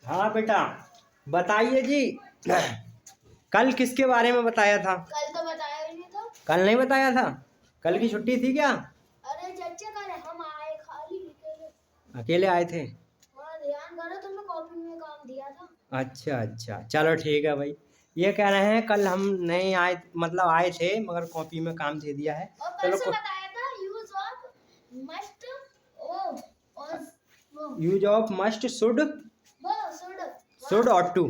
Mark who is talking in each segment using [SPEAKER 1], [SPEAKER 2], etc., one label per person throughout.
[SPEAKER 1] हाँ बेटा, बताइए जी। कल किसके बारे में बताया था?
[SPEAKER 2] कल तो बताया ही नहीं था।
[SPEAKER 1] कल नहीं बताया था? कल की छुट्टी थी क्या?
[SPEAKER 2] अरे चाचा कल हम आए खाली अकेले।
[SPEAKER 1] अकेले आए थे?
[SPEAKER 2] हाँ ध्यान करो, तुमने कॉपी में काम दिया था।
[SPEAKER 1] अच्छा अच्छा, चलो ठीक है भाई। ये कह रहे हैं कल हम नहीं आए, मतलब आए थे मगर कॉपी में काम दे दिया है।
[SPEAKER 2] और
[SPEAKER 1] चलो
[SPEAKER 2] परसों बताया था यूज ऑफ मस्ट ओ और वो
[SPEAKER 1] use of must should
[SPEAKER 2] should
[SPEAKER 1] ought to.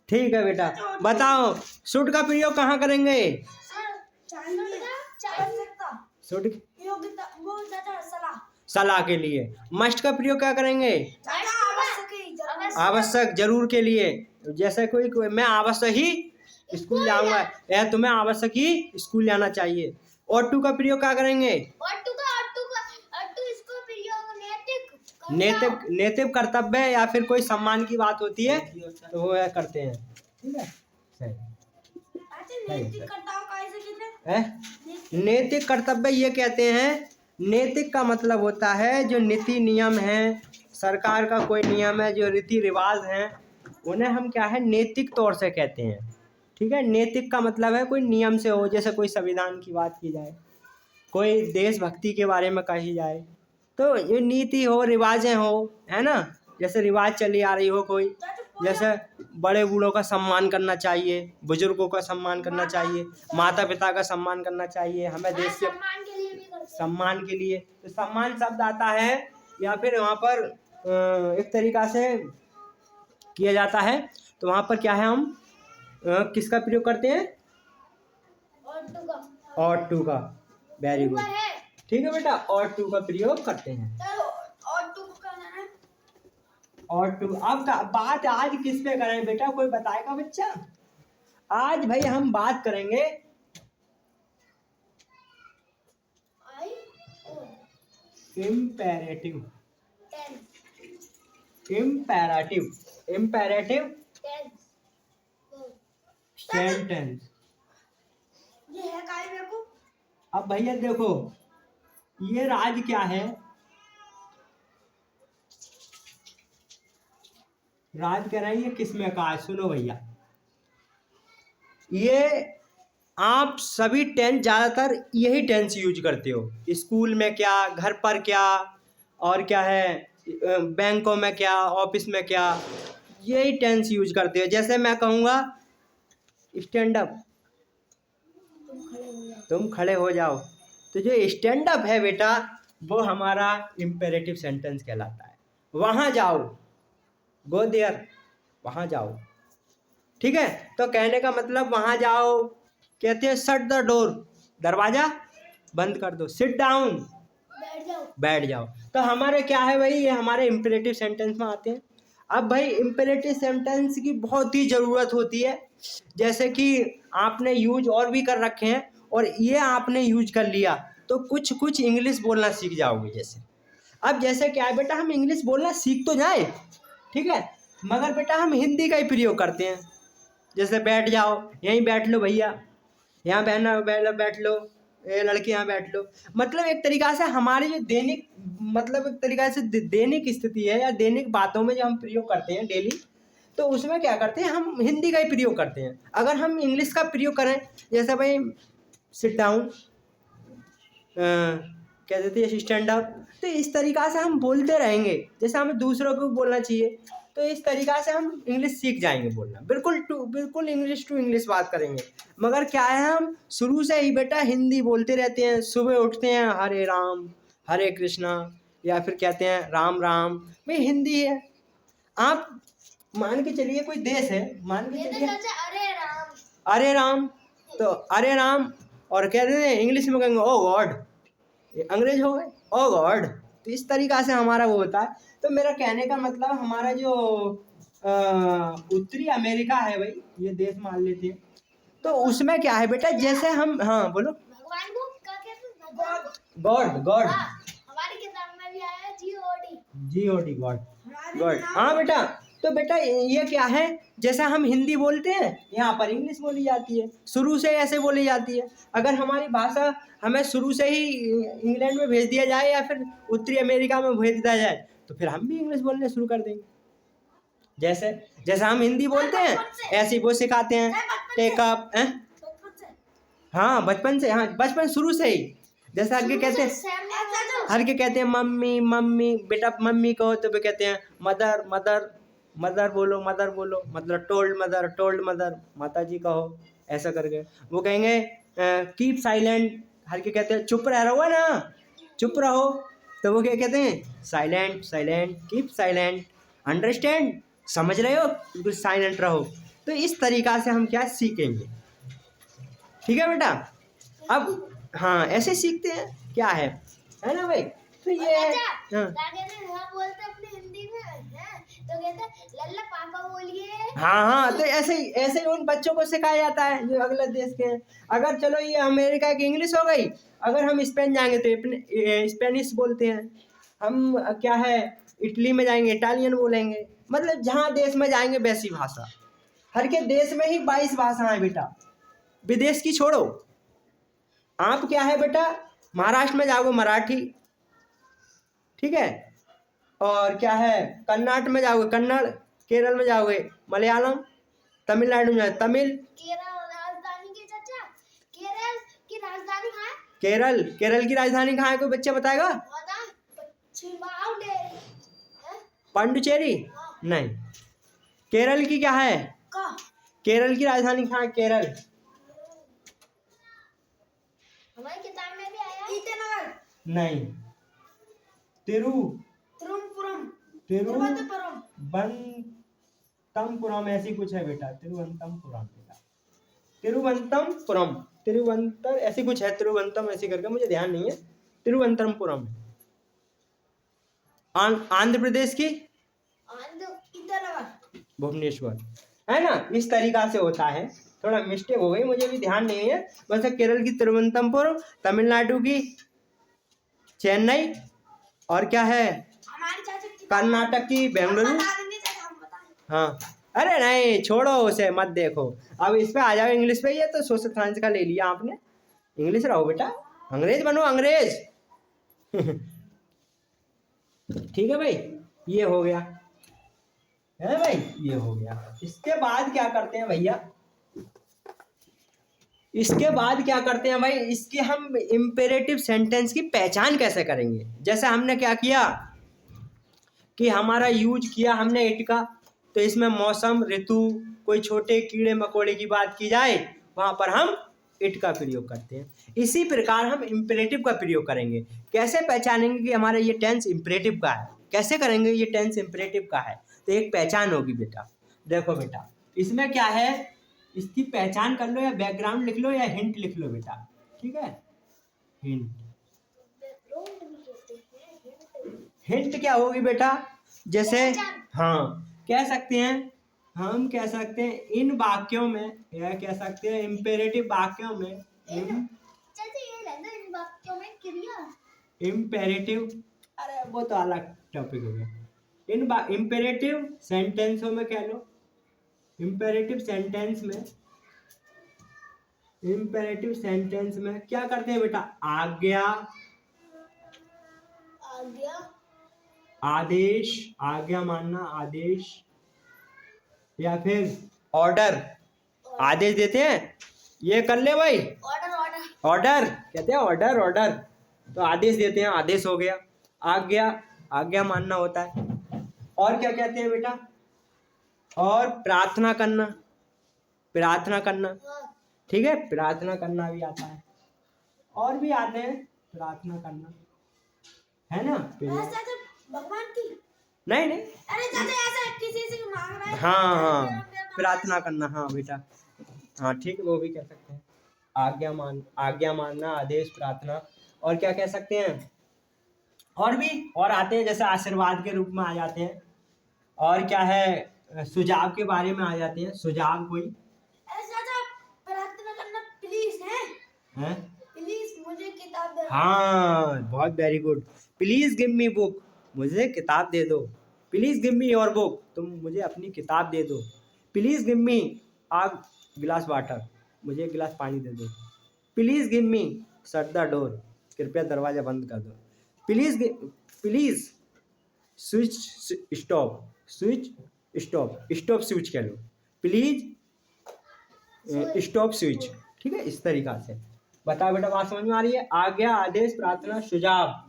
[SPEAKER 1] ठीक है बेटा, बताओ शुड का प्रयोग कहाँ करेंगे? शुड सलाह के लिए। मस्ट का प्रयोग क्या करेंगे? आवश्यक, जरूर के लिए। जैसे कोई मैं आवश्यक ही स्कूल जाऊंगा, या तुम्हें आवश्यक ही स्कूल जाना चाहिए। और टू का प्रयोग क्या करेंगे?
[SPEAKER 2] इसको प्रयोग
[SPEAKER 1] नैतिक नैतिक कर्तव्य या फिर कोई सम्मान की बात होती है तो वो करते हैं। ठीक है, सही। नैतिक कर्तव्य ये कहते हैं, नैतिक का मतलब होता है जो नीति नियम है, सरकार का कोई नियम है, जो रीति रिवाज हैं, उन्हें हम क्या है नैतिक तौर से कहते हैं। ठीक है, नैतिक का मतलब है कोई नियम से हो, जैसे कोई संविधान की बात की जाए, कोई देशभक्ति के बारे में कही जाए, तो ये नीति हो, रिवाजें हो, है ना। जैसे रिवाज चली आ रही हो कोई, जैसे बड़े बूढ़ों का सम्मान करना चाहिए, बुजुर्गों का सम्मान करना चाहिए, माता पिता का सम्मान करना चाहिए, हमें देश के सम्मान के लिए। तो सम्मान शब्द आता है, या फिर वहाँ पर एक तरीका से किया जाता है। तो वहाँ पर क्या है, हम किसका प्रयोग करते हैं? और टू का। वेरी गुड, ठीक है बेटा, और टू का प्रयोग करते हैं। और टू अब बात आज किस पे करें बेटा, कोई बताएगा बच्चा? आज भाई हम बात करेंगे इम्पेरेटिव। Imperative imperative sentence.
[SPEAKER 2] ये है काय मेरे को।
[SPEAKER 1] अब भैया देखो, ये राज क्या है? राज कह रहा है ये किसमें का है, सुनो भैया। ये आप सभी टेंस ज़्यादातर यही टेंस यूज करते हो, स्कूल में क्या, घर पर क्या, और क्या है बैंकों में क्या, ऑफिस में क्या, यही टेंस यूज करते हो। जैसे मैं कहूँगा स्टैंड अप, तुम खड़े हो जाओ, तो जो स्टैंड अप है बेटा वो हमारा इम्पेरेटिव सेंटेंस कहलाता है। वहाँ जाओ, गो देयर, वहाँ जाओ। ठीक है, तो कहने का मतलब वहाँ जाओ, कहते हैं शट द डोर, दरवाजा बंद कर दो। सिट डाउन, बैठ जाओ। तो हमारे क्या है भाई, ये हमारे इम्पेरेटिव सेंटेंस में आते हैं। अब भाई इम्पेरेटिव सेंटेंस की बहुत ही ज़रूरत होती है, जैसे कि आपने यूज और भी कर रखे हैं, और ये आपने यूज कर लिया तो कुछ कुछ इंग्लिश बोलना सीख जाओगे। जैसे अब जैसे क्या है बेटा, हम इंग्लिश बोलना सीख तो जाए, ठीक है, मगर बेटा हम हिंदी का ही प्रयोग करते हैं। जैसे बैठ जाओ, यहीं बैठ लो भैया, यहाँ बैठ लो, ये लड़के यहाँ बैठ लो। मतलब एक तरीक़ा से हमारी जो दैनिक, मतलब एक तरीक़ा से दैनिक स्थिति है या दैनिक बातों में जो हम प्रयोग करते हैं डेली, तो उसमें क्या करते हैं, हम हिंदी का ही प्रयोग करते हैं। अगर हम इंग्लिश का प्रयोग करें, जैसे भाई सिट डाउन, क्या देते हैं स्टैंड अप, तो इस तरीक़ा से हम बोलते रहेंगे। जैसे हमें दूसरों को बोलना चाहिए, तो इस तरीक़ा से हम इंग्लिश सीख जाएंगे बोलना। बिल्कुल इंग्लिश टू इंग्लिश बात करेंगे। मगर क्या है, हम शुरू से ही बेटा हिंदी बोलते रहते हैं। सुबह उठते हैं हरे राम हरे कृष्णा, या फिर कहते हैं राम राम, भाई हिंदी है। आप मान के चलिए कोई देश है, मान के चलिए अरे राम, तो अरे राम, और कहते हैं इंग्लिश में कहेंगे ओ गॉड, अंग्रेज हो गए ओ गॉड। तो इस तरीक़ा से हमारा वो होता है। तो मेरा कहने का मतलब, हमारा जो उत्तरी अमेरिका है भाई, ये देश मान लेते हैं, तो उसमें क्या है बेटा, जैसे हम, हाँ बोलो,
[SPEAKER 2] भगवान को क्या कहते हैं?
[SPEAKER 1] गॉड गॉड,
[SPEAKER 2] हमारी किताब में भी आया है
[SPEAKER 1] GOD गॉड गॉड। हाँ बेटा, तो बेटा ये क्या है, जैसे हम हिंदी बोलते हैं, यहाँ पर इंग्लिश बोली जाती है, शुरू से ऐसे बोली जाती है। अगर हमारी भाषा हमें शुरू से ही इंग्लैंड में भेज दिया जाए या फिर उत्तरी अमेरिका में भेज दिया जाए, तो फिर हम भी इंग्लिश बोलने शुरू कर देंगे। जैसे जैसे हम हिंदी बोलते हैं ऐसे ही वो सिखाते हैं, टेक अप। हाँ बचपन से, हाँ बचपन शुरू से ही। जैसे हर के कहते हैं, हर के कहते हैं मम्मी मम्मी, बेटा मम्मी कहो तो वे कहते हैं मदर मदर, मदर बोलो, मतलब टोल्ड मदर, माता जी कहो, ऐसा करके। वो कहेंगे कीप साइलेंट, हर के कहते हैं चुप रहो ना, चुप रहो, तो वो क्या कहते हैं silent silent, keep silent, understand, समझ रहे हो, बिल्कुल साइलेंट रहो। तो इस तरीका से हम क्या सीखेंगे, ठीक है बेटा। अब हाँ ऐसे सीखते हैं, क्या है ना भाई। तो ये हाँ
[SPEAKER 2] हम बोलते अपने हिंदी में हैं, तो कहते लल्ला पापा बोलिए।
[SPEAKER 1] हाँ तो ऐसे ही उन बच्चों को सिखाया जाता है जो अगले देश के हैं। अगर चलो ये अमेरिका की इंग्लिश हो गई, अगर हम स्पेन जाएंगे तो स्पेनिश बोलते हैं, हम क्या है इटली में जाएंगे इटालियन बोलेंगे, मतलब जहाँ देश में जाएंगे वैसी भाषा। हर के देश में ही 22 भाषाएं बेटा, विदेश की छोड़ो। आप क्या है बेटा महाराष्ट्र में जाओगे मराठी, ठीक है, और क्या है कर्नाटक में जाओगे कन्नड़, केरल में जाओगे मलयालम, तमिलनाडु में जाओगे तमिल।
[SPEAKER 2] केरल राजधानी की चाचा, केरल की राजधानी कहाँ है?
[SPEAKER 1] केरल की राजधानी कहाँ है, कोई बच्चा बताएगा? पांडुचेरी नहीं, केरल की क्या है, केरल की राजधानी कहाँ है केरल?
[SPEAKER 2] हमारी किताब में भी आया ईटानगर
[SPEAKER 1] नहीं, तिरुवनंतपुरम ऐसी कुछ है बेटा, तिरुवनंतपुरम बेटा, तिरुवंतर ऐसी कुछ है, तिरुवंतम ऐसी करके, मुझे ध्यान नहीं है। तिरुवनंतपुरम आंध्र प्रदेश की भुवनेश्वर, है ना। इस तरीका से होता है, थोड़ा मिस्टेक हो गई, मुझे भी ध्यान नहीं है। वैसे केरल की तिरुवनंतपुरम, तमिलनाडु की चेन्नई, और क्या है कर्नाटक की बेंगलुरु। हाँ अरे नहीं छोड़ो उसे मत देखो, अब इस पे आ जाओ इंग्लिश पे। ये तो सोशल साइंस का ले लिया आपने, इंग्लिश रहो बेटा, अंग्रेज बनो अंग्रेज। ठीक है भाई, ये हो गया है भाई, ये हो गया। इसके बाद क्या करते हैं भैया, इसके बाद क्या करते हैं भाई, इसके हम इम्पेरेटिव सेंटेंस की पहचान कैसे करेंगे। जैसे हमने क्या किया कि हमारा यूज किया हमने इट का, तो इसमें मौसम ऋतु कोई छोटे कीड़े मकोड़े की बात की जाए वहां पर हम इट का प्रयोग करते हैं। इसी प्रकार हम इम्पेरेटिव का प्रयोग करेंगे। कैसे पहचानेंगे कि हमारा ये टेंस इम्पेरेटिव का है, कैसे करेंगे ये टेंस इम्पेरेटिव का है, तो एक पहचान होगी बेटा। देखो बेटा इसमें क्या है, इसकी पहचान कर लो या बैकग्राउंड लिख लो या हिंट लिख लो बेटा, ठीक है। हिंट क्या होगी बेटा, जैसे हाँ कह सकते हैं, हम कह सकते हैं इन वाक्यों में, या कह सकते हैं इम्पेरेटिव वाक्यों में,
[SPEAKER 2] इन वाक्यों में क्रिया
[SPEAKER 1] इम्पेरेटिव, अरे वो तो अलग टॉपिक हो गया। इन इम्पेरेटिव सेंटेंसों में कह लो, इम्पेरेटिव सेंटेंस में क्या करते हैं बेटा, आज्ञा, आदेश, आज्ञा मानना आदेश, या फिर ऑर्डर, आदेश देते हैं ये कर ले भाई, ऑर्डर कहते हैं, ऑर्डर तो आदेश देते हैं, आदेश हो गया। आज्ञा मानना होता है। और क्या कहते हैं बेटा, और प्रार्थना करना, ठीक है, प्रार्थना करना भी आता है, और भी आते हैं प्रार्थना करना, है ना।
[SPEAKER 2] भगवान की
[SPEAKER 1] नहीं
[SPEAKER 2] अरे चाचा ऐसा किसी से मांग रहा है,
[SPEAKER 1] हाँ प्रार्थना करना, हाँ बेटा, हाँ ठीक है, वो भी कह सकते हैं। आज्ञा मानना, आदेश, प्रार्थना, और क्या कह सकते हैं, और भी और आते हैं, जैसे आशीर्वाद के रूप में आ जाते हैं, और क्या है सुझाव के बारे में आ जाते हैं, सुझाव कोई।
[SPEAKER 2] प्रार्थना करना प्लीज है प्लीज मुझे किताब दे।
[SPEAKER 1] हाँ बहुत very good, please give me book, मुझे किताब दे दो, please give me your book, तुम मुझे अपनी किताब दे दो, please give me uh glass water, मुझे एक गिलास पानी दे दो, please give me shut the door, कृपया दरवाजा बंद कर दो, please switch stop, switch stop, stop switch कह लो, प्लीज स्टॉप स्विच। ठीक है, इस तरीका से बताओ बेटा, बात समझ में आ रही है? आज्ञा, आदेश, प्रार्थना, सुझाव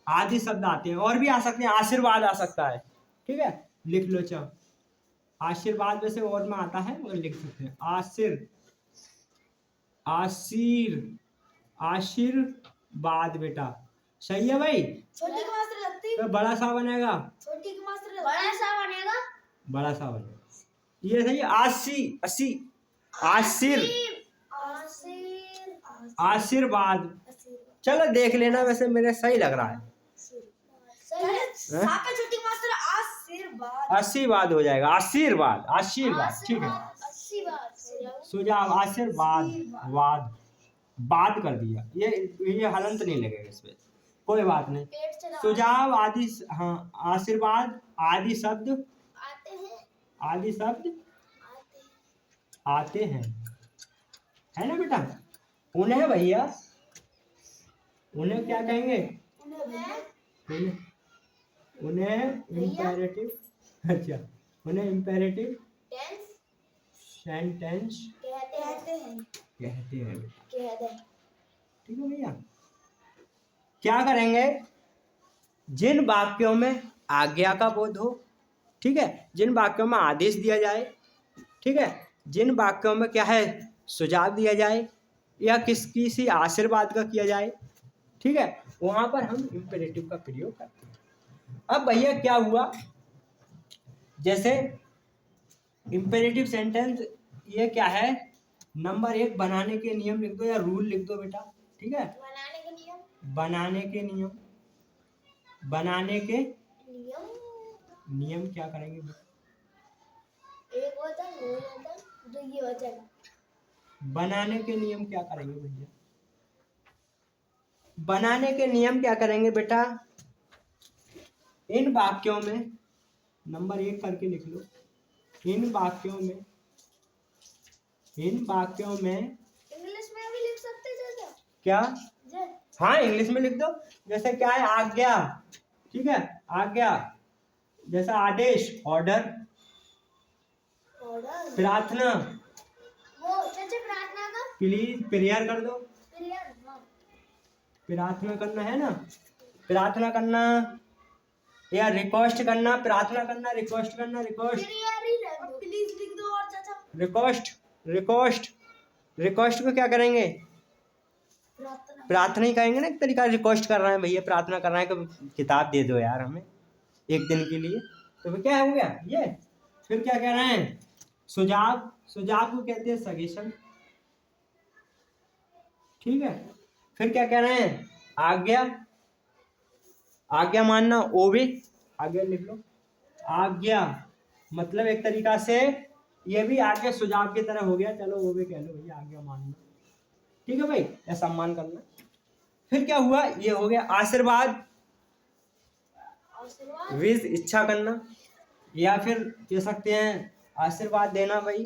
[SPEAKER 1] आदि शब्द आते हैं, और भी आ सकते हैं, आशीर्वाद आ सकता है। ठीक है, लिख लो। चाहो आशीर्वाद वैसे और में आता है, मगर लिख सकते हैं आशीर्वाद बेटा। सही है भाई?
[SPEAKER 2] छोटी की मात्रा लगती,
[SPEAKER 1] तो बड़ा सा बनेगा,
[SPEAKER 2] छोटी की मात्रा लगती, बड़ा सा बनेगा,
[SPEAKER 1] बड़ा सा बनेगा। ये सही है, आशीर्वाद। चलो देख लेना, वैसे मेरे सही लग रहा है।
[SPEAKER 2] छोटी की मात्रा आशीर्वाद,
[SPEAKER 1] आशीर्वाद हो जाएगा, आशीर्वाद, आशीर्वाद। ठीक है,
[SPEAKER 2] आशीर्वाद,
[SPEAKER 1] सुझाव, आशीर्वाद, वाद, बात कर दिया, ये हलंत नहीं लगेगा इसमें, कोई बात नहीं। सुझाव आदि, हाँ, आशीर्वाद आदि शब्द
[SPEAKER 2] आते हैं,
[SPEAKER 1] आदि शब्द आते हैं, है ना बेटा? उन्हें भैया, उन्हें क्या कहेंगे? उन्हें इम्पेरेटिव, अच्छा, उन्हें इम्पेरेटिव सेंटेंस
[SPEAKER 2] कहते हैं,
[SPEAKER 1] कहते हैं।
[SPEAKER 2] कहते हैं।
[SPEAKER 1] ठीक है भैया, क्या करेंगे? जिन वाक्यों में आज्ञा का बोध हो, ठीक है, जिन वाक्यों में आदेश दिया जाए, ठीक है, जिन वाक्यों में क्या है, सुझाव दिया जाए, या किसी आशीर्वाद का किया जाए, ठीक है, वहां पर हम इम्पेरेटिव का प्रयोग करते हैं। अब भैया क्या हुआ, जैसे इम्पेरेटिव सेंटेंस, ये क्या है? नंबर 1 बनाने के नियम लिख दो, या रूल लिख दो बेटा। ठीक है,
[SPEAKER 2] बनाने के नियम,
[SPEAKER 1] बनाने के नियम, बनाने के
[SPEAKER 2] नियम,
[SPEAKER 1] नियम क्या करेंगे?
[SPEAKER 2] एक वचन, दो वचन, दो वचन।
[SPEAKER 1] बनाने के नियम क्या करेंगे भैया? बनाने के नियम क्या करेंगे बेटा? इन वाक्यों में, नंबर 1 करके लिख लो, इन वाक्यों में
[SPEAKER 2] इंग्लिश में भी लिख सकते हैं
[SPEAKER 1] क्या?
[SPEAKER 2] क्या?
[SPEAKER 1] हाँ, इंग्लिश में लिख दो। जैसे क्या है? आज्ञा, ठीक है, आज्ञा, जैसा आदेश, ऑर्डर, प्रार्थना,
[SPEAKER 2] वो चाचा प्रार्थना का
[SPEAKER 1] प्लीज, प्रेयर कर दो,
[SPEAKER 2] प्रेयर, हाँ,
[SPEAKER 1] प्रार्थना करना है ना, प्रार्थना करना, या रिक्वेस्ट करना, प्रार्थना करना, रिक्वेस्ट करना, रिक्वेस्ट,
[SPEAKER 2] प्रेयर ही रख दो, प्लीज लिख दो। और चाचा
[SPEAKER 1] रिक्वेस्ट को क्या करेंगे?
[SPEAKER 2] प्रार्थना,
[SPEAKER 1] प्रार्थना ही कहेंगे ना, एक तरीका रिक्वेस्ट कर रहे हैं भैया, प्रार्थना कर रहे हैं कि किताब दे दो यार हमें एक दिन के लिए, तो फिर क्या हो गया ये? फिर क्या कह रहे हैं? सुझाव को कहते हैं सजेशन। ठीक है, फिर क्या कह रहे हैं? आज्ञा मानना, ओबे, आगे लिख लो। आज्ञा मतलब एक तरीका से ये भी आज्ञा सुझाव की तरह हो गया, चलो ओबे कह लो भैया, आज्ञा मानना। ठीक है भाई, या सम्मान करना। फिर क्या हुआ? ये हो गया आशीर्वाद, विश, इच्छा करना, या फिर कह सकते हैं आशीर्वाद देना भाई,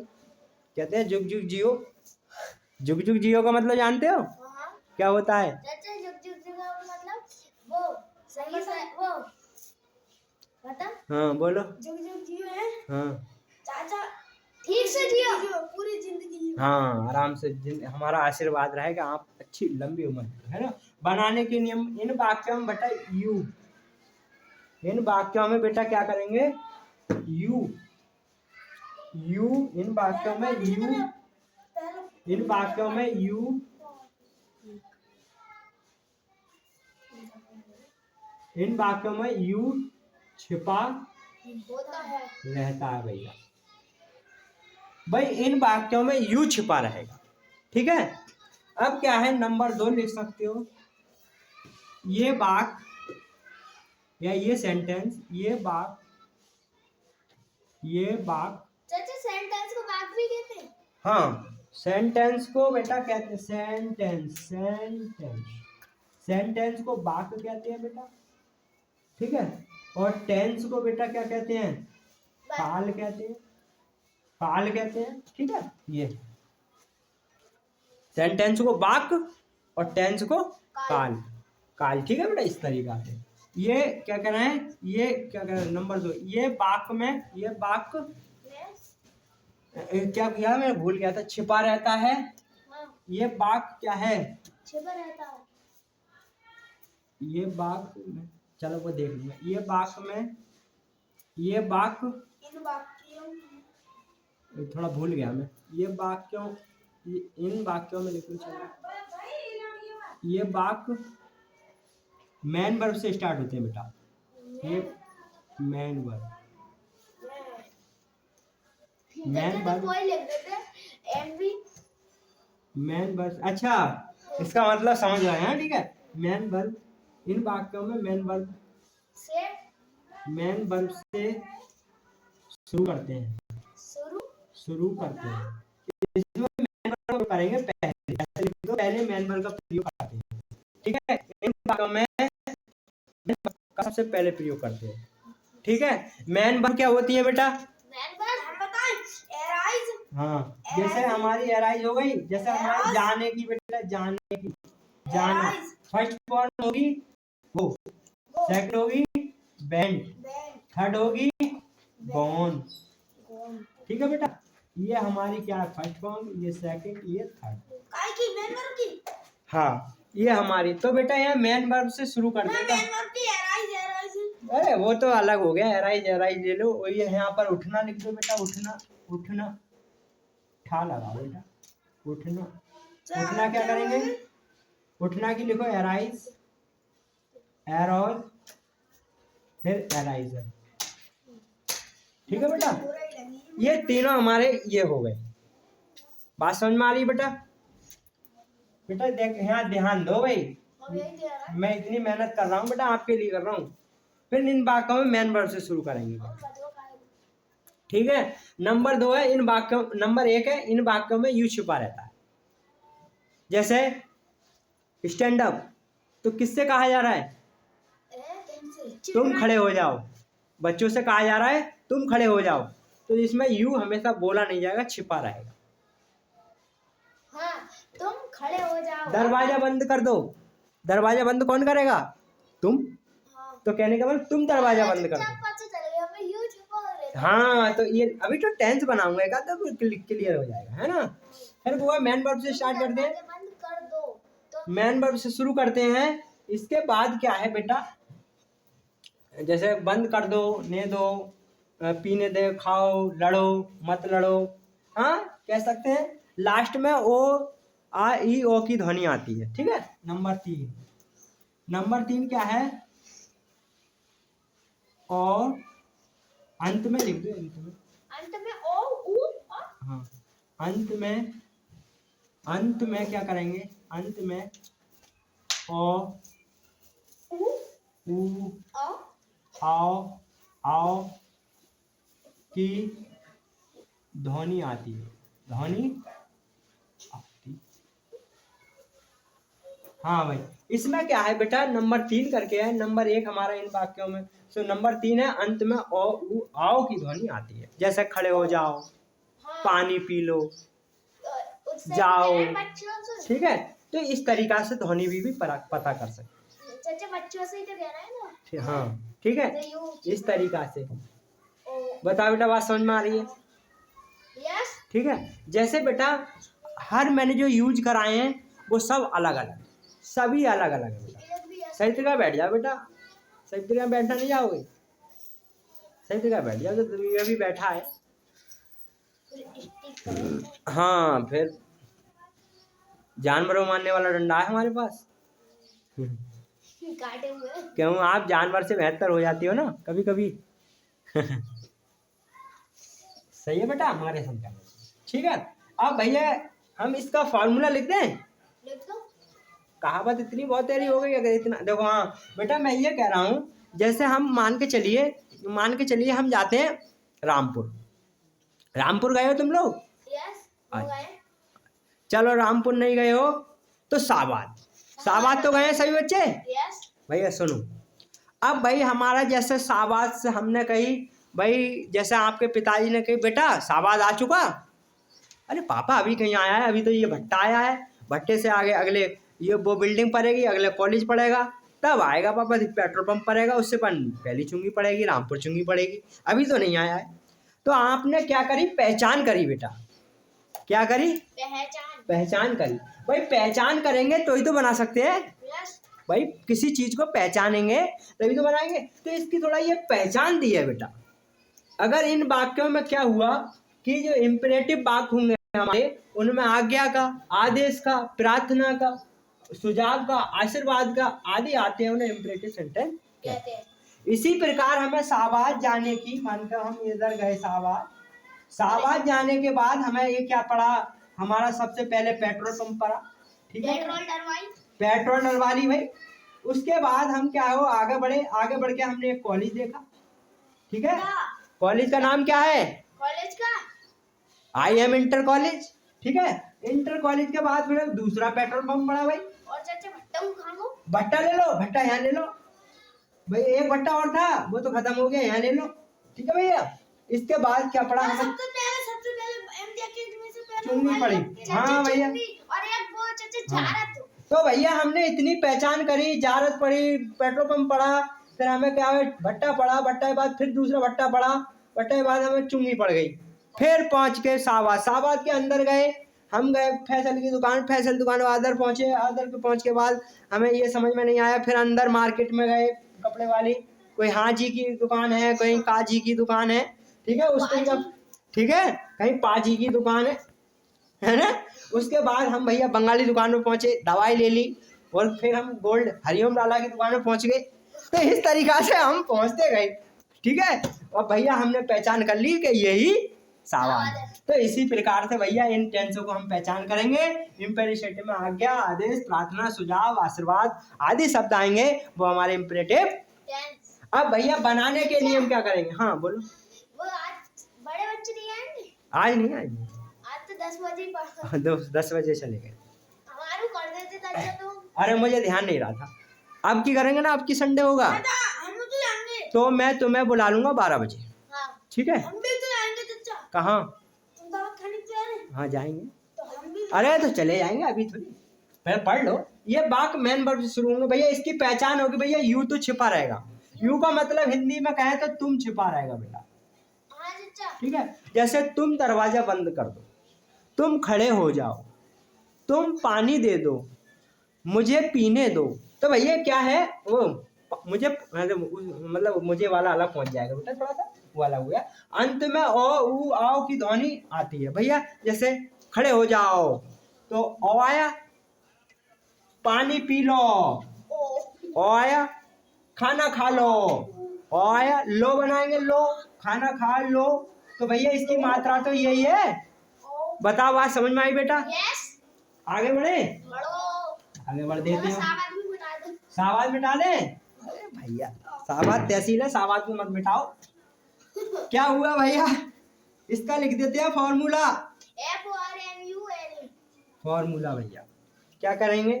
[SPEAKER 1] कहते हैं जुग जुग जियो। जुग जुग जियो का मतलब जानते हो क्या होता है?
[SPEAKER 2] चाचा जुग जुग जुग का मतलब वो सही से वो बता।
[SPEAKER 1] हाँ बोलो।
[SPEAKER 2] जुग जुग जियो है।
[SPEAKER 1] हाँ
[SPEAKER 2] चाचा ठीक से जियो, पूरी जिंदगी जियो।
[SPEAKER 1] हाँ, आराम से हमारा आशीर्वाद रहेगा, आप अच्छी लंबी उम्र, है ना। बनाने के नियम, इन वाक्यों में बेटा इन वाक्यों में बेटा क्या करेंगे? इन वाक्यों में यू छिपा
[SPEAKER 2] होता है,
[SPEAKER 1] रहता है भैया। भाई इन वाक्यों में यू छिपा रहेगा। ठीक है, अब क्या है? नंबर 2 लिख सकते हो, ये वाक्य या ये सेंटेंस, ये वाक्य
[SPEAKER 2] चाचा सेंटेंस को वाक्य भी कहते हैं।
[SPEAKER 1] हाँ, सेंटेंस को बेटा कहते हैं सेंटेंस को वाक्य कहते हैं बेटा। ठीक है, और टेंस को बेटा क्या कहते हैं? काल कहते हैं। ठीक है, ये सेंटेंस को वाक्य और टेंस को काल। ठीक है बेटा, इस तरीका से ये क्या कह रहे हैं, ये क्या कह रहे हैं, नंबर 2, ये बाक में, ये बाक क्या किया मैं भूल गया था, छिपा रहता है।
[SPEAKER 2] हाँ,
[SPEAKER 1] ये बाक क्या है,
[SPEAKER 2] छिपा रहता है।
[SPEAKER 1] ये बाक में, चलो वो देख लूंगा। ये बाक में, ये बाक,
[SPEAKER 2] इन वाक्यों
[SPEAKER 1] थोड़ा भूल गया मैं। ये वाक्यों, इन वाक्यों में लिखूं, चलो। ये वाक मैन वर्ब से स्टार्ट होते हैं बेटा, ये मैन वर्ब, मैन वर्ब,
[SPEAKER 2] कोई लिख देते एमवी।
[SPEAKER 1] मैन वर्ब, अच्छा इसका मतलब समझ रहे हैं, ठीक है। मैन वर्ब, इन वाक्यों में मैन वर्ब,
[SPEAKER 2] से
[SPEAKER 1] मैन वर्ब से शुरू करते हैं,
[SPEAKER 2] शुरू
[SPEAKER 1] शुरू करते हैं। इसमें मैन वर्ब करेंगे पहले, ऐसे लिख दो, पहले मैन वर्ब का प्रयोग करते हैं, ठीक है। इन वाक्यों में मैन वर्ब का सबसे पहले प्रयोग करते हैं, ठीक है। मैन वर्ब क्या होती है बेटा,
[SPEAKER 2] मैन बस हम बताएं एराइज।
[SPEAKER 1] हाँ, जैसे हमारी एराइज हो गई, जैसे हमारी जाने की बेटा, जाने की, जाना, फर्स्ट फॉर्म होगी वो, सेकंड होगी बेंड, थर्ड होगी बोन, ठीक है बेटा। ये हमारी क्या है, फर्स्ट फॉर्म, ये सेकंड, ये थर्ड,
[SPEAKER 2] काय की मैन वर्ब की।
[SPEAKER 1] हाँ ये हमारी, तो बेटा यहाँ मैन वर्ब से शुरू कर देता।
[SPEAKER 2] मैन वर्ब की एराइज एराइज।
[SPEAKER 1] अरे वो तो अलग हो गया, एराइज एराइज ले लो। और ये यहाँ पर उठना लिख दो बेटा, उठना, उठना, ठा लगाओ बेटा, उठना, उठना क्या करेंगे, उठना की लिखो एराइज, एरोज, फिर एराइजर, ठीक है बेटा। ये तीनों हमारे ये हो गए, बात समझ में आ रही बेटा। बेटा देख यहाँ ध्यान दो भाई,
[SPEAKER 2] हम यही दे रहा है।
[SPEAKER 1] मैं इतनी मेहनत कर रहा हूँ बेटा, आपके लिए कर रहा हूँ। फिर इन वाक्यों में मैन वर्ब से शुरू करेंगे, ठीक है। नंबर 2 है इन वाक्यों, नंबर 1 है इन वाक्यों में यू छिपा रहता है। जैसे स्टैंड अप, तो किससे कहा जा रहा है, तुम खड़े हो जाओ, बच्चों से कहा जा रहा है तुम खड़े हो जाओ, तो इसमें यू हमेशा बोला नहीं जाएगा, छिपा रहेगा।
[SPEAKER 2] हाँ, तुम खड़े हो जाओ।
[SPEAKER 1] दरवाजा बंद कर दो, दरवाजा बंद कौन करेगा, तुम,
[SPEAKER 2] हाँ।
[SPEAKER 1] तो कहने का मतलब तुम दरवाजा बंद कर दो। हाँ तो ये अभी तो टेंस बनाऊंगा एक आध, तो क्लियर हो जाएगा, है ना। फिर वो मैन वर्ब से स्टार्ट करते हैं,
[SPEAKER 2] बंद कर दो तो
[SPEAKER 1] मैन वर्ब से शुरू करते हैं। इसके बाद क्या है बेटा, जैसे बंद कर दो, ने दो, पीने दे, खाओ, लड़ो, मत लड़ो, हाँ कह सकते हैं। लास्ट में ओ आ ई ओ की ध्वनि आती है, ठीक है। नंबर 3, नंबर 3 क्या है, और अंत में लिख दो,
[SPEAKER 2] अंत में ओ उ आ।
[SPEAKER 1] हाँ अंत में क्या करेंगे, अंत में ओ उ
[SPEAKER 2] आ
[SPEAKER 1] आओ, आओ की ध्वनि आती है, ध्वनि आती। हाँ भाई, इसमें क्या है बेटा, नंबर 3 करके है, नंबर 1 हमारा इन वाक्यों में, सो नंबर 3 है अंत में ओ उ आओ की ध्वनि आती है। जैसे खड़े हो जाओ, पानी पी लो, जाओ, ठीक है। तो इस तरीका से ध्वनि भी पता कर सकते,
[SPEAKER 2] चाचा बच्चों से ही तो कहना है ना।
[SPEAKER 1] हाँ ठीक है, इस तरीका से। बताओ बेटा, बात समझ में आ रही है,
[SPEAKER 2] यस।
[SPEAKER 1] ठीक है। जैसे बेटा हर मैंने जो यूज कराए हैं वो सब अलग अलग, सभी अलग अलग है बेटा। सही तरीका बैठ जाओ बेटा, सही तरीका बैठना नहीं जाओगे, सही तरीका बैठ जाओ, तो ये भी बैठा है। हाँ, फिर जानवरों मारने वाला डंडा है हमारे पास,
[SPEAKER 2] काटे हुए।
[SPEAKER 1] क्यों, आप जानवर से बेहतर हो जाती हो ना कभी कभी। सही है बेटा, हमारे समझा, ठीक है। अब भैया हम इसका फॉर्मूला लिख दें,
[SPEAKER 2] लिख दो।
[SPEAKER 1] कहावत इतनी बहुत तेरी हो गई अगर इतना देखो। हाँ बेटा मैं ये कह रहा हूँ, जैसे हम मान के चलिए हम जाते हैं रामपुर। रामपुर गए हो तुम लोग,
[SPEAKER 2] यस हो गए।
[SPEAKER 1] चलो रामपुर नहीं गए हो तो साबाद तो गए सभी बच्चे।
[SPEAKER 2] यस
[SPEAKER 1] भैया सुनो, अब भाई हमारा जैसे साबाद से हमने कही, भाई जैसे आपके पिताजी ने कही बेटा साबाद आ चुका, अरे पापा अभी कहीं आया है, अभी तो ये भट्टा आया है, भट्टे से आगे अगले ये वो बिल्डिंग पड़ेगी, अगले कॉलेज पड़ेगा, तब आएगा पापा, पेट्रोल पंप पर आएगा, उससे पहली चुंगी पड़ेगी, रामपुर चुंगी पड़ेगी, अभी तो नहीं आया है। तो आपने क्या करी, पहचान करी बेटा, क्या करी, पहचान करी। भाई पहचान करेंगे तो ही तो बना सकते हैं भाई, किसी चीज को पहचानेंगे तभी तो बनाएंगे। तो इसकी थोड़ा ये पहचान दी है बेटा। अगर इन वाक्यों में क्या हुआ कि जो इम्परेटिव वाक्य होंगे हमारे, उनमें आज्ञा का, आदेश का, प्रार्थना का, सुझाव का, आशीर्वाद का आदि आते हैं, उन्हें इम्परेटिव सेंटेंस कहते हैं। इसी प्रकार हमें शाहबाद जाने की, मानकर हम इधर गए शाहबाद जाने के बाद हमें ये क्या पड़ा, हमारा सबसे पहले पेट्रोल पंप पड़ा, ठीक है, पेट्रोल डलवाली भाई। उसके बाद हम क्या हो आगे बढ़े, आगे बढ़ के हमने एक कॉलेज देखा, ठीक है, कॉलेज का नाम क्या है,
[SPEAKER 2] कॉलेज का
[SPEAKER 1] IM इंटर कॉलेज, ठीक है। इंटर कॉलेज के बाद फिर दूसरा पेट्रोल पंप पड़ा भाई,
[SPEAKER 2] और चाचा
[SPEAKER 1] भट्टा ले लो, भट्टा यहाँ ले लो भाई, एक भट्टा और था वो तो खत्म हो गया, यहाँ ले लो, ठीक है भैया। इसके बाद क्या पड़ा, हमें
[SPEAKER 2] सबसे पहले एमडी अकेडमी से पहले
[SPEAKER 1] चुंगी पड़ी, हाँ भैया,
[SPEAKER 2] और एक वो चाचा जारत।
[SPEAKER 1] तो भैया हमने इतनी पहचान करी, जारत पड़ी, पेट्रोल पंप पड़ा, फिर हमें क्या है, भट्टा पड़ा, भट्टा के बाद फिर दूसरा भट्टा पड़ा, भट्टे के बाद हमें चुंगी पड़ गई, फिर पहुंच के शाहबाद के अंदर गए, हम गए फैसल की दुकान, फैसल दुकान आदर पहुंचे, आदर पे पहुंच के बाद हमें ये समझ में नहीं आया, फिर अंदर मार्केट में गए, कपड़े वाली, कोई हाजी की दुकान है, कहीं काजी की दुकान है, ठीक है, उसके जब, ठीक है, कहीं पाजी की दुकान है ना। उसके बाद हम भैया बंगाली दुकान में पहुंचे, दवाई ले ली, और फिर हम गोल्ड हरिओम लाला की दुकान में पहुंच गए। तो इस तरीका से हम पहुंचते गए, ठीक है, और भैया हमने पहचान कर ली कि यही शाहबाद है। तो इसी प्रकार से भैया इन टेंसों को हम पहचान करेंगे। इम्पेरेटिव में आज्ञा, आदेश, प्रार्थना, सुझाव, आशीर्वाद आदि शब्द आएंगे, वो हमारे इम्पेरेटिव टेंस। अब भैया बनाने के लिए हम क्या करेंगे, हाँ बोलो।
[SPEAKER 2] वो आज बड़े बच्चे नहीं आएंगे,
[SPEAKER 1] आज नहीं आएंगे,
[SPEAKER 2] आज तो 10 बजे पढ़ता,
[SPEAKER 1] 10 बजे चले गए,
[SPEAKER 2] हमारे कर देते ताकि तो।
[SPEAKER 1] अरे मुझे ध्यान नहीं रहा था। अब की करेंगे ना, अब की संडे होगा,
[SPEAKER 2] हम तो जाएंगे,
[SPEAKER 1] तो मैं तुम्हें बुला लूंगा 12 बजे,
[SPEAKER 2] हाँ
[SPEAKER 1] ठीक है।
[SPEAKER 2] हम भी तो जाएंगे चाचा।
[SPEAKER 1] कहाँ,
[SPEAKER 2] तुम दवा खाने जा रहे,
[SPEAKER 1] हाँ जाएंगे,
[SPEAKER 2] तो हम भी।
[SPEAKER 1] अरे तो चले जाएंगे, अभी थोड़ी, पहले पढ़ लो। ये वाक्य मेन वर्ब से शुरू होंगे भैया, इसकी पहचान होगी भैया, यू तो छिपा रहेगा, यू का मतलब हिंदी में कहे तो तुम छिपा रहेगा बेटा,
[SPEAKER 2] हाँ चाचा,
[SPEAKER 1] ठीक है। जैसे तुम दरवाजा बंद कर दो, तुम खड़े हो जाओ, तुम पानी दे दो, मुझे पीने दो। तो भैया क्या है वो, मुझे मतलब मुझे वाला अलग पहुंच जाएगा बेटा, थोड़ा सा वाला हो गया। अंत में ओ ऊ आओ की ध्वनि आती है भैया, जैसे खड़े हो जाओ तो ओ आया, पानी पी लो ओ आया, खाना खा लो ओ आया, लो बनाएंगे लो, खाना खा लो। तो भैया इसकी मात्रा तो यही है, बताओ बात समझ में आई बेटा।
[SPEAKER 2] यस,
[SPEAKER 1] आगे बढ़े,
[SPEAKER 2] बढ़ो,
[SPEAKER 1] आगे बढ़ देते हैं,
[SPEAKER 2] शाहबाद भी बता दो।
[SPEAKER 1] शाहबाद मिटा दे, अरे भैया शाहबाद तहसील है, शाहबाद को मत मिटाओ। क्या हुआ भैया, इसका लिख देते हैं फॉर्मूला,
[SPEAKER 2] FORMULA।
[SPEAKER 1] फॉर्मूला भैया क्या करेंगे,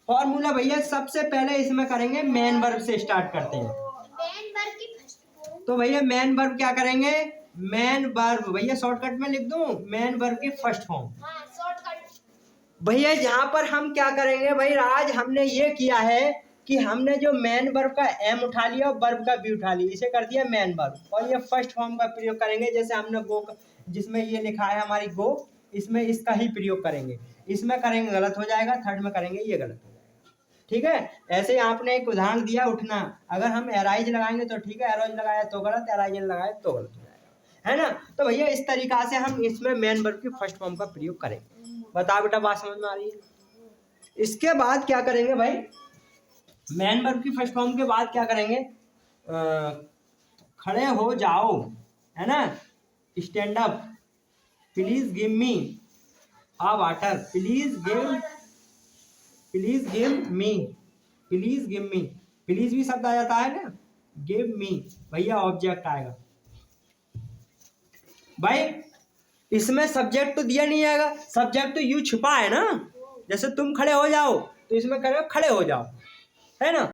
[SPEAKER 1] फॉर्मूला भैया सबसे पहले इसमें करेंगे मेन वर्ब से स्टार्ट करते हैं।
[SPEAKER 2] मेन वर्ब की फर्स्ट फॉर्म,
[SPEAKER 1] तो भैया मेन वर्ब क्या करेंगे, मेन वर्ब भैया शॉर्टकट में लिख दूं, मेन वर्ब की फर्स्ट फॉर्म।
[SPEAKER 2] हाँ शॉर्टकट
[SPEAKER 1] भैया यहाँ पर हम क्या करेंगे भाई, आज हमने ये किया है कि हमने जो मेन वर्ब का एम उठा लिया और वर्ब का बी उठा लिया, इसे कर दिया मेन वर्ब, और ये फर्स्ट फॉर्म का प्रयोग करेंगे। जैसे हमने गो, जिसमें ये लिखा है हमारी गो, इसमें इसका ही प्रयोग करेंगे, इसमें करेंगे गलत हो जाएगा, थर्ड में करेंगे ये गलत हो जाएगा, ठीक है। ऐसे आपने एक उदाहरण दिया उठना, अगर हम एराइज लगाएंगे तो ठीक है, एरोज लगाया तो गलत, एराइज लगाए तो गलत हो जाएगा, है ना। तो भैया इस तरीका से हम इसमें मेन वर्ब की फर्स्ट फॉर्म का प्रयोग करेंगे। बताओ बेटा बात समझ में आ रही है। इसके बाद क्या करेंगे भाई, मेन वर्ब की फर्स्ट फॉर्म के बाद क्या करेंगे, खड़े हो जाओ, है ना, stand up, please give me a water, please give me, please give me, please भी शब्द आ जाता है ना, गिव मी भैया ऑब्जेक्ट आएगा भाई, इसमें सब्जेक्ट तो दिया नहीं आएगा, सब्जेक्ट तो यू छुपा है ना, जैसे तुम खड़े हो जाओ तो इसमें करेगा खड़े हो जाओ, है ना।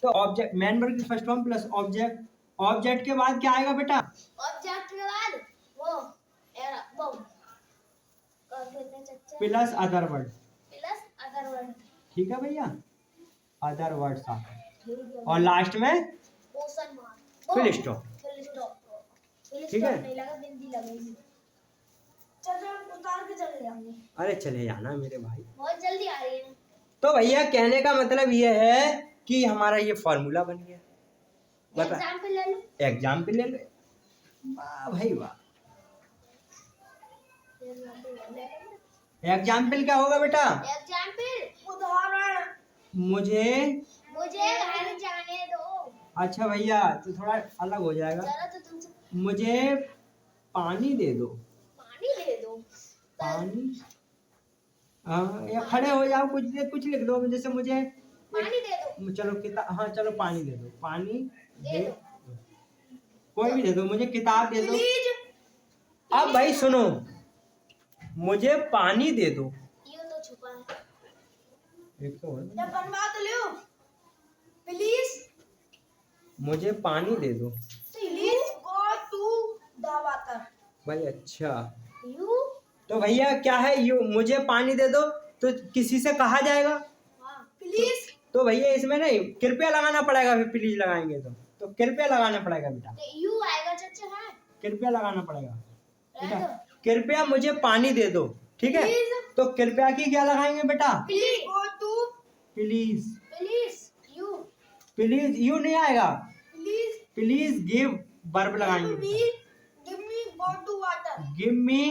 [SPEAKER 1] तो ऑब्जेक्ट, मेन वर्ब की first form plus object, object के बाद क्या आएगा बेटा,
[SPEAKER 2] ऑब्जेक्ट के बाद वो
[SPEAKER 1] plus other word,
[SPEAKER 2] plus other word,
[SPEAKER 1] ठीक है भैया, अदर वर्ड्स आते हैं। और लास्ट में
[SPEAKER 2] question mark.
[SPEAKER 1] Full stop.
[SPEAKER 2] Full stop. Full
[SPEAKER 1] ठीक है।
[SPEAKER 2] स्टॉप नहीं लगा, बिंदी लगेगी। चलो उतार के चले जाएंगे।
[SPEAKER 1] अरे चले जाना मेरे भाई।
[SPEAKER 2] बहुत जल्दी आ रही है।
[SPEAKER 1] तो भैया कहने का मतलब ये है कि हमारा ये फॉर्मूला बन गया। बता,
[SPEAKER 2] एग्जाम्पल ले लो।
[SPEAKER 1] एग्जाम्पल ले लो। वाह भाई वाह। एग्जाम्पल क्या होगा बेटा?
[SPEAKER 2] एग्जाम्पल उदाहरण।
[SPEAKER 1] मुझे
[SPEAKER 2] घर जाने दो।
[SPEAKER 1] अच्छा भैया तो थोड़ा अलग हो जाएगा।
[SPEAKER 2] जरा तो तुमसे
[SPEAKER 1] मुझे पानी दे दो।
[SPEAKER 2] पानी दे दो।
[SPEAKER 1] पानी, हाँ या खड़े हो जाओ, कुछ लिख दो। जैसे मुझे
[SPEAKER 2] पानी दे दो।
[SPEAKER 1] चलो किताब, हाँ चलो पानी दे दो। पानी
[SPEAKER 2] दे दो।
[SPEAKER 1] कोई भी दे दो, मुझे किताब दे दो।
[SPEAKER 2] प्लीज।
[SPEAKER 1] अब भाई सुनो, मुझे पानी दे दो।
[SPEAKER 2] ये तो छुपा है।
[SPEAKER 1] एक तो है।
[SPEAKER 2] जब बनवा तो लो। प्लीज।
[SPEAKER 1] मुझे पानी दे दो।
[SPEAKER 2] Please go to the water.
[SPEAKER 1] भाई अच्छा,
[SPEAKER 2] यू।
[SPEAKER 1] तो भैया क्या है, यू मुझे पानी दे दो तो किसी से कहा जाएगा?
[SPEAKER 2] प्लीज।
[SPEAKER 1] तो भैया इसमें नहीं कृपया लगाना पड़ेगा, फिर प्लीज लगाएंगे तो कृपया लगाना पड़ेगा बेटा।
[SPEAKER 2] यू आएगा चाचा। है
[SPEAKER 1] कृपया लगाना पड़ेगा बेटा।
[SPEAKER 2] रहने
[SPEAKER 1] कृपया मुझे पानी दे दो, ठीक है।
[SPEAKER 2] Please.
[SPEAKER 1] तो कृपया की क्या लगाएंगे बेटा?
[SPEAKER 2] Please go to.
[SPEAKER 1] Please.
[SPEAKER 2] Please you.
[SPEAKER 1] Please you नहीं आएगा,
[SPEAKER 2] प्लीज
[SPEAKER 1] प्लीज गिव वर्ब लगाएंगे बेटा।
[SPEAKER 2] Give me go to water.
[SPEAKER 1] Give me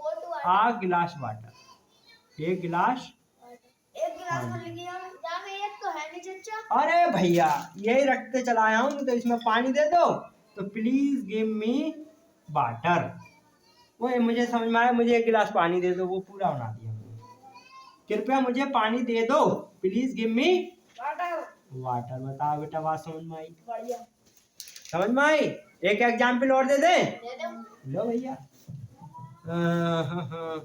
[SPEAKER 2] go to water.
[SPEAKER 1] A glass water. एक गिलास।
[SPEAKER 2] एक गिलास में लिखिए यहाँ में एक तो है नहीं चाचा।
[SPEAKER 1] अरे भैया यही रखते चला आया हूँ, तो इसमें पानी दे दो तो प्लीज गिव मी वाटर। वो मुझे समझ में आया, मुझे एक गिलास पानी दे दो, वो पूरा बना दिया मैंने। कृपया मुझे पानी दे दो, please give me
[SPEAKER 2] water.
[SPEAKER 1] Water. बताओ बेटा, बात समझ में आई?
[SPEAKER 2] बढ़िया।
[SPEAKER 1] समझ में आई? एक एग्जाम्पल और दे दे।
[SPEAKER 2] दे दो।
[SPEAKER 1] लो भैया। हाँ, हाँ।